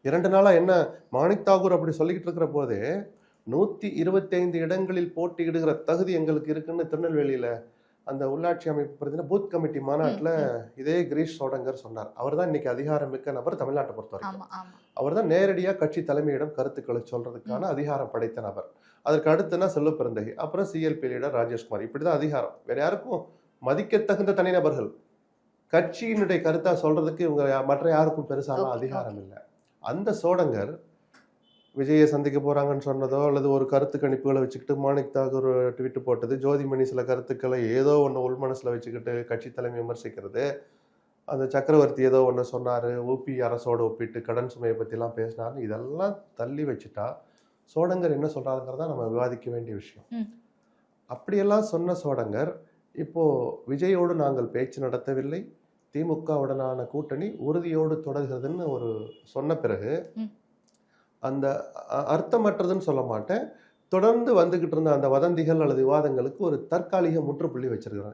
2 நாளா என்ன மாணிக் தாகூர் அப்படி சொல்லிக்கிட்டு இருக்கிற போதே 125 இடங்களில் போட்டியிடுகிற தகுதி எங்களுக்கு இருக்குன்னு திருநெல்வேலியில அந்த உள்ளாட்சி அமைப்பு பிரதிநிதி பூத் கமிட்டி ம், மாநாட்டுல ம். இதே கிரீஷ் சோடங்கர் சொன்னார். அவர்தான் இன்னைக்கு அதிகாரமிக்க நபர் தமிழ்நாட்டை பொறுத்த வரைக்கும். ஆமா, ஆமா. அவர்தான் நேரடியா கட்சி தலைமையிடம் கருத்துக்களை ம். சொல்றதுக்கான அதிகாரம் படைத்த நபர். அதற்கு அடுத்துனா செல்வ பெருந்தகை, அப்புறம் சிஎல்பி லீடர் ராஜேஷ்குமார். இப்படிதான் அதிகாரம். வேற யாருக்கும் மதிக்கத்தகுந்த தனிநபர்கள். கட்சியினுடைய கருத்தா சொல்றதுக்கு இவங்க மற்ற யாருக்கும் பெருசாலாம் ஓகே, ஓகே. அதிகாரம் இல்லை. அந்த சோடங்கர் விஜயை சந்திக்க போறாங்கன்னு சொன்னதோ அல்லது ஒரு கருத்து கணிப்புகளை வச்சுக்கிட்டு மாணிக் தாகூர் ட்வீட் போட்டது, ஜோதிமணி சில கருத்துக்களை ஏதோ ஒன்று உள்மனசுல வச்சுக்கிட்டு கட்சி தலைமை விமர்சிக்கிறது, அந்த சக்கரவர்த்தி ஏதோ ஒன்று சொன்னாரு, ஊபி அரசோடு ஒப்பிட்டு கடன் சுமையை பற்றிலாம் பேசினாரு, இதெல்லாம் தள்ளி வச்சுட்டா சோடங்கர் என்ன சொல்றாருங்கிறதா நம்ம விவாதிக்க வேண்டிய விஷயம். ம். அப்படியெல்லாம் சொன்ன சோடங்கர் இப்போ விஜயோடு நாங்கள் பேச்சு நடத்தவில்லை, திமுகவுடனான கூட்டணி உறுதியோடு தொடர்கிறதுன்னு ஒரு சொன்ன பிறகு ம். அந்த அர்த்தமற்றதுன்னு சொல்ல மாட்டேன், தொடர்ந்து வந்துகிட்டு இருந்த அந்த வதந்திகள் அல்லது விவாதங்களுக்கு ஒரு தற்காலிக முற்றுப்புள்ளி வச்சிருக்கிறாங்க.